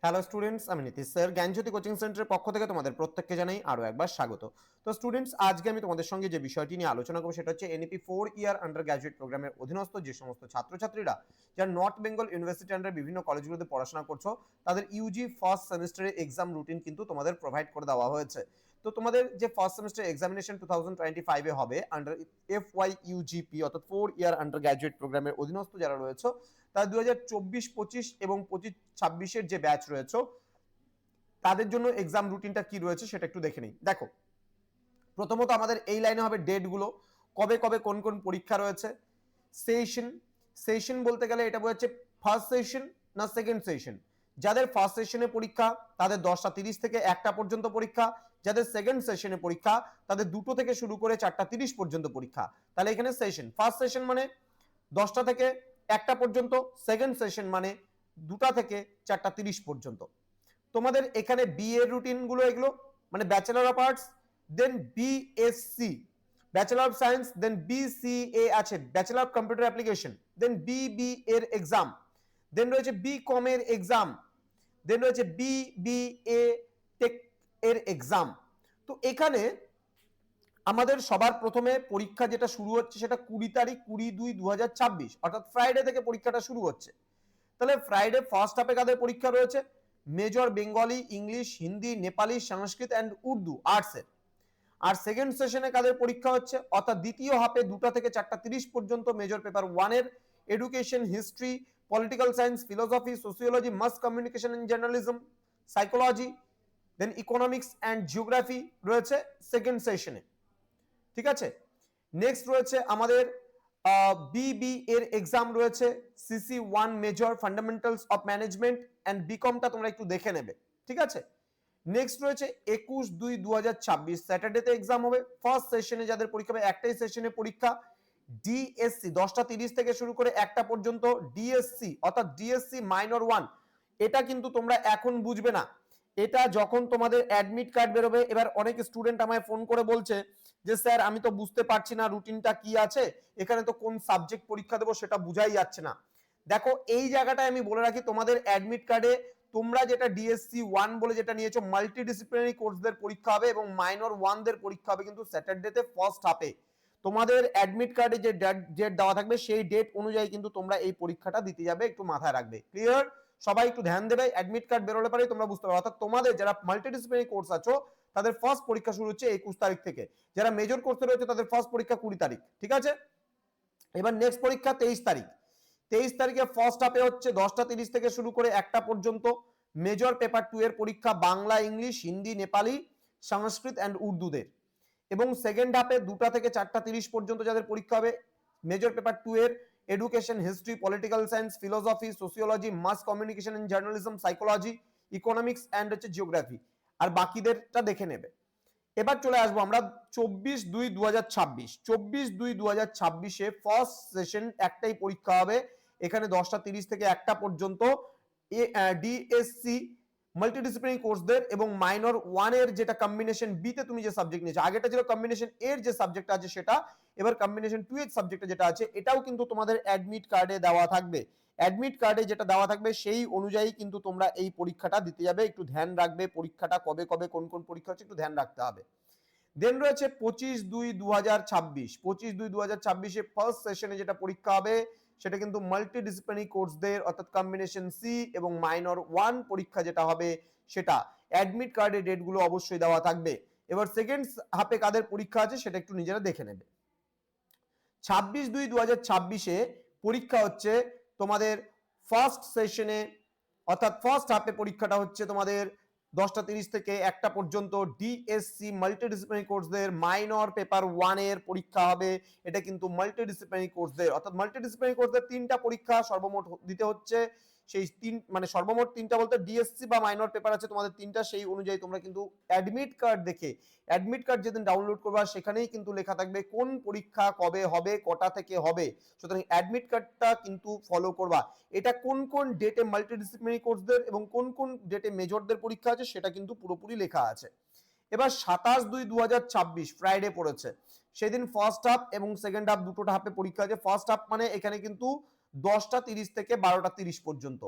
Hello students, আমি Nitish sir জ্ঞানজ্যোতি coaching সেন্টারের পক্ষ থেকে তোমাদের প্রত্যেককে জানাই আরও একবার স্বাগত। তো স্টুডেন্টস, আজকে আমি তোমাদের সঙ্গে যে বিষয়টি নিয়ে আলোচনা করবো সেটা হচ্ছে এনইপি 4 ইয়ার আন্ডার গ্র্যাজুয়েট প্রোগ্রামের অধীনস্থ যে সমস্ত ছাত্রছাত্রীরা যারা নর্থ বেঙ্গল ইউনিভার্সিটি আন্ডার বিভিন্ন কলেজগুলোতে পড়াশোনা করছো, তাদের ইউজি ফার্স্ট সেমিস্টারের এক্সাম রুটিন কিন্তু তোমাদের প্রোভাইড করে দেওয়া হয়েছে। তো তোমাদের যে ফার্স্ট সেমিস্টার এক্সামিনেশন 2025-এ হবে আন্ডার FYUGP অর্থাৎ 4 ইয়ার আন্ডার গ্র্যাজুয়েট প্রোগ্রামের অধীনস্থ যারা রয়েছে, তারা 2024-25 এবং 25-26-এর যে ব্যাচ রয়েছে তাদের জন্য এক্সাম রুটিনটা কি রয়েছে সেটা একটু দেখে নিই। দেখো, প্রথমত আমাদের এই লাইনে হবে ডেটগুলো, কবে কবে কোন কোন পরীক্ষা রয়েছে। সেশন বলতে গেলে এটা বোঝাচ্ছে ফার্স্ট সেশন না সেকেন্ড সেশন। যাদের ফার্স্ট সেশনে পরীক্ষা তাদের 10:30 থেকে 1টা পর্যন্ত পরীক্ষা, যাদের সেকেন্ড সেশনে পরীক্ষা তাদের 2টো থেকে শুরু করে 4:30 পর্যন্ত পরীক্ষা। তাহলে এখানে সেশন, ফার্স্ট সেশন মানে 10টা থেকে 1টা পর্যন্ত, সেকেন্ড সেশন মানে 2টা থেকে 4:30 পর্যন্ত। তোমাদের এখানে বি এর রুটিন গুলো এগুলো, মানে bachelor of arts, then BSc bachelor of science, then BCA আছে bachelor of computer application, then বিবি এর এক্সাম, দেন রয়েছে বি কম এর এক্সাম, দেন রয়েছে বিবিএ টেক এর এক্সাম। তো এখানে আমাদের সবার প্রথমে পরীক্ষা যেটা শুরু হচ্ছে সেটা 20 তারিখ 20/2/2026 অর্থাৎ ফ্রাইডে থেকে পরীক্ষাটা শুরু হচ্ছে। তাহলে ফ্রাইডে ফার্স্ট হাফে কাদের পরীক্ষা রয়েছে? Major Bengali, English, Hindi, Nepali, Sanskrit and Urdu আর্টসের। আর সেকেন্ড সেশনে কাদের পরীক্ষা হচ্ছে? অর্থাৎ দ্বিতীয় হাফে 2টা থেকে 4:30 পর্যন্ত মেজর পেপার 1-এর education, history, political science, philosophy, sociology, mass communication and journalism, psychology, then economics and geography রয়েছে সেকেন্ড সেশনে। ঠিক আছে, নেক্সট রয়েছে আমাদের বিবি এর এক্সাম রয়েছে, CC1 major fundamentals of management and বিকমটা তোমরা একটু দেখে নেবে। ঠিক আছে, নেক্সট রয়েছে 21/2/2026 স্যাটারডেতে এক্সাম হবে। ফার্স্ট সেশনে যাদের পরীক্ষা হবে, একটাই সেশনে পরীক্ষা, ডিএসসি 10:30 থেকে শুরু করে 1টা পর্যন্ত। ডিএসসি অর্থাৎ ডিএসসি মাইনর 1, এটা কিন্তু তোমরা এখন বুঝবে না, এটা যখন তোমাদের অ্যাডমিট কার্ড বেরোবে। এবার অনেক স্টুডেন্ট আমায় ফোন করে বলছে যে স্যার আমি তো বুঝতে পারছি না রুটিনটা কি আছে, এখানে তো কোন সাবজেক্ট পরীক্ষা দেবো সেটা বুঝাই যাচ্ছে না। দেখো, এই জায়গাটায় আমি বলে রাখি, তোমাদের অ্যাডমিট কার্ডে তোমরা যেটা ডিএসসি 1 বলে যেটা নিয়েছো মাল্টিডিসিপ্লিনারি কোর্সদের পরীক্ষা হবে এবং মাইনর 1দের পরীক্ষা হবে কিন্তু স্যাটারডেতে ফার্স্ট হাফে। তোমাদের অ্যাডমিট কার্ডে যে ডেট দেওয়া থাকবে সেই ডেট অনুযায়ী কিন্তু তোমরা এই পরীক্ষাটা দিতে যাবে, একটু মাথায় রাখবে। ক্লিয়ার? সবাই একটু ধ্যান দেবে, অ্যাডমিট কার্ড বেরোলে পারে তোমরা বুঝতে পারো। অর্থাৎ তোমাদের যারা মাল্টিডিসিপ্লিনারি কোর্স আছো তাদের ফার্স্ট পরীক্ষা শুরু হচ্ছে 21 তারিখ থেকে, যারা মেজর কোর্সে রয়েছে তাদের ফার্স্ট পরীক্ষা 20 তারিখ। ঠিক আছে, এবার নেক্সট পরীক্ষা 23 তারিখ। 23 তারিখে ফার্স্ট হাফে হচ্ছে 10:30 থেকে শুরু করে 1টা পর্যন্ত মেজর পেপার 2 এর পরীক্ষা, বাংলা, ইংলিশ, হিন্দি, নেপালি, সংস্কৃত অ্যান্ড উর্দুদের। এবং সেকেন্ড হাফে 2টা থেকে 4:30 পর্যন্ত যাদের পরীক্ষা হবে মেজর পেপার 2 এর education, history, political science, philosophy, sociology, mass communication and journalism, psychology, economics and হচ্ছে জিওগ্রাফি। আর বাকিদেরটা দেখে নেবে। এবার চলে আসবো আমরা 24/2/2026। 24/2/2026-এ ফার্স্ট সেশন একটাই পরীক্ষা হবে, এখানে 10:30 থেকে 1টা পর্যন্ত ডিএসসি মাল্টিডিসিপ্লিনারি কোর্সদের এবং মাইনর 1 এর যেটা কম্বিনেশন বি তে তুমি যে সাবজেক্ট নিয়েছো, আগেটা ছিল কম্বিনেশন এর যে সাবজেক্ট আছে সেটা, এবার কম্বিনেশন 2 এর সাবজেক্টে যেটা আছে এটাও কিন্তু তোমাদের অ্যাডমিট কার্ডে দেওয়া থাকবে। অ্যাডমিট কার্ডে যেটা দেওয়া থাকবে সেই অনুযায়ী কিন্তু তোমরা এই পরীক্ষাটা দিতে যাবে, একটু ধ্যান রাখবে পরীক্ষাটা কবে কবে কোন কোন পরীক্ষা হচ্ছে একটু ধ্যান রাখতে হবে। দেন রয়েছে 25/2/2026। 25/2/2026-এ ফার্স্ট সেশনে যেটা পরীক্ষা হবে সেটা কিন্তু মাল্টিডিসিপ্লিনারি কোর্সদের অর্থাৎ কম্বিনেশন সি এবং মাইনর 1 পরীক্ষা যেটা হবে সেটা। অ্যাডমিট কার্ডের ডেটগুলো অবশ্যই দেওয়া থাকবে। এবার সেকেন্ড হাফে কাদের পরীক্ষা আছে সেটা একটু নিজেরা দেখে নেবে। 26/2/2026-এ পরীক্ষা হচ্ছে তোমাদের ফার্স্ট সেশনে, অর্থাৎ ফার্স্ট হাফে পরীক্ষাটা হচ্ছে তোমাদের 10:30 থেকে 1টা পর্যন্ত ডিএসসি মাল্টিডিসিপ্লিনারি কোর্সদের মাইনর পেপার 1 এর পরীক্ষা হবে। এটা কিন্তু মাল্টিডিসিপ্লিনারি কোর্সদের, অর্থাৎ মাল্টিডিসিপ্লিনারি কোর্সদের 3টা পরীক্ষা সর্বমোট দিতে হচ্ছে। সেই মানে সর্বমোট 3টা বলতে ডিএসসি বা মাইনর পেপার আছে তোমাদের 3টা, সেই অনুযায়ী তোমরা কিন্তু অ্যাডমিট কার্ড দেখে, অ্যাডমিট কার্ড যেদিন ডাউনলোড করবা সেখানেই কিন্তু লেখা থাকবে কোন পরীক্ষা কবে হবে, কটা থেকে হবে। সুতরাং অ্যাডমিট কার্ডটা কিন্তু ফলো করবা। এটা কোন কোন ডেটে মাল্টিডিসিপ্লিনারি কোর্সদের এবং কোন কোন ডেটে মেজরদের পরীক্ষা আছে সেটা কিন্তু পুরোপুরি লেখা আছে। এবার 27/2/2026 ফ্রাইডে পড়েছে, সেদিন ফার্স্ট হাফ এবং সেকেন্ড হাফ দুটো হাফে পরীক্ষা আছে। ফার্স্ট হাফ মানে এখানে কিন্তু 10:30 থেকে 12:30 পর্যন্ত,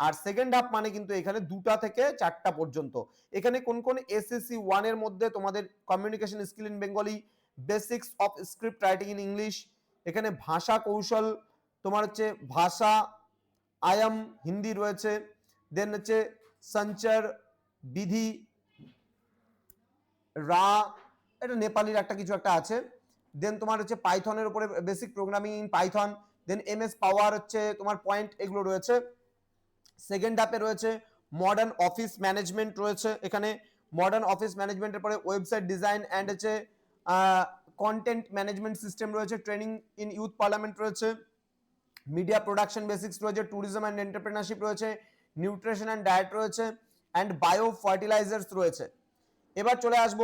আর সেকেন্ড হাফ মানে কিন্তু এখানে 2টা থেকে 4টা পর্যন্ত। এখানে কোন কোন এসএসসি 1 এর মধ্যে তোমাদের communication skill in Bengali, basics of script writing in English, এখানে ভাষা কৌশল, তোমার হচ্ছে ভাষা আয়াম হিন্দি রয়েছে, দেন হচ্ছে সঞ্চার বিধি রা, এটা নেপালির একটা কিছু একটা আছে, দেন তোমার হচ্ছে পাইথনের উপরে basic programming in Python, then MS power হচ্ছে তোমার পয়েন্ট, এগুলো রয়েছে। সেকেন্ড হাফে রয়েছে মডার্ন অফিস ম্যানেজমেন্ট রয়েছে, এখানে মডার্ন অফিস ম্যানেজমেন্টের পরে ওয়েবসাইট ডিজাইন অ্যান্ড হচ্ছে কন্টেন্ট ম্যানেজমেন্ট সিস্টেম রয়েছে, ট্রেনিং ইন ইউথ পার্লামেন্ট রয়েছে, মিডিয়া প্রোডাকশন বেসিক্স রয়েছে, ট্যুরিজম অ্যান্ড এন্টারপ্রেনারশিপ রয়েছে, নিউট্রিশন অ্যান্ড ডায়েট রয়েছে, অ্যান্ড বায়ো ফার্টিলাইজার্স রয়েছে। এবার চলে আসবো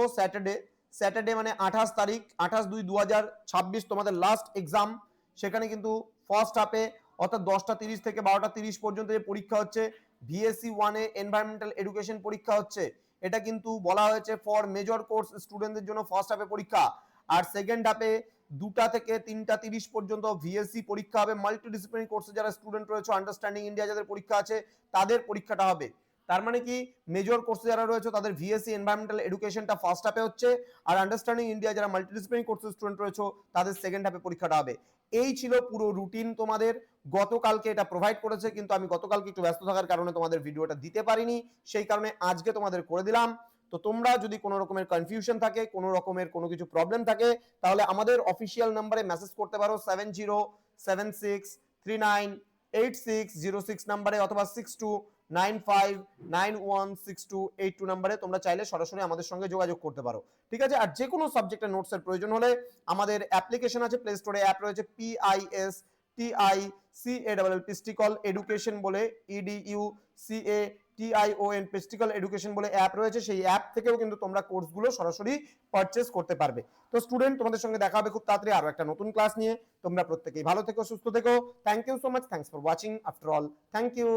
স্যাটারডে মানে 28 তারিখ, 28/2/2026 তোমাদের লাস্ট এক্সাম। সেখানে কিন্তু ফার্স্ট হাফে অর্থাৎ 10:30 থেকে 12:30 পর্যন্ত যে পরীক্ষা হচ্ছে, ভিএসসি 1 এ এনভায়রনমেন্টাল এডুকেশন পরীক্ষা হচ্ছে। এটা কিন্তু বলা হয়েছে ফর মেজর কোর্স স্টুডেন্টদের জন্য ফার্স্ট হাফে পরীক্ষা। আর সেকেন্ড হাফে 2টা থেকে 3:30 পর্যন্ত ভিএসসি পরীক্ষা হবে। মাল্টিডিসিপ্লিনারি কোর্সে যারা স্টুডেন্ট রয়েছে, আন্ডারস্ট্যান্ডিং ইন্ডিয়া যাদের পরীক্ষা আছে, তাদের পরীক্ষাটা হবে। তার মানে কি, মেজর কোর্সে যারা রয়েছে তাদের ভিএসসি এনভায়রনমেন্টাল এডুকেশনটা ফার্স্ট হাফে হচ্ছে, আর আন্ডারস্ট্যান্ডিং ইন্ডিয়া যারা মাল্টিডিসিপ্লিনারি কোর্সের স্টুডেন্ট রয়েছে তাদের সেকেন্ড হাফে পরীক্ষাটা হবে। এই ছিল পুরো রুটিন তোমাদের। গতকালকে এটা প্রোভাইড করেছে, কিন্তু আমি গতকালকে একটু ব্যস্ত থাকার কারণে তোমাদের ভিডিওটা দিতে পারিনি, সেই কারণে আজকে তোমাদের করে দিলাম। তো তোমরা যদি কোনো রকমের কনফিউশন থাকে, কোনো রকমের কোনো কিছু প্রবলেম থাকে, তাহলে আমাদের অফিসিয়াল নাম্বারে মেসেজ করতে পারো 7076398606 নাম্বারে, অথবা 6295916282 নাম্বারে তোমরা চাইলে সরাসরি আমাদের সঙ্গে যোগাযোগ করতে পারো, ঠিক আছে। আর যে কোনো সাবজেক্টের নোটসের প্রয়োজন হলে আমাদের অ্যাপ্লিকেশন আছে, প্লে স্টোরে অ্যাপ রয়েছে, PISTICALL পিস্টিকল এডুকেশন বলে, EDUCATION পিস্টিকল এডুকেশন বলে অ্যাপ রয়েছে। সেই অ্যাপ থেকেও কিন্তু তোমরা কোর্সগুলো সরাসরি পারচেজ করতে পারবে। তো স্টুডেন্ট, তোমাদের সঙ্গে দেখা হবে খুব তাড়াতাড়ি আরো একটা নতুন ক্লাস নিয়ে। তোমরা প্রত্যেকেই ভালো থেকো, সুস্থ থেকো। Thank you so much, thanks for watching after all, thank you.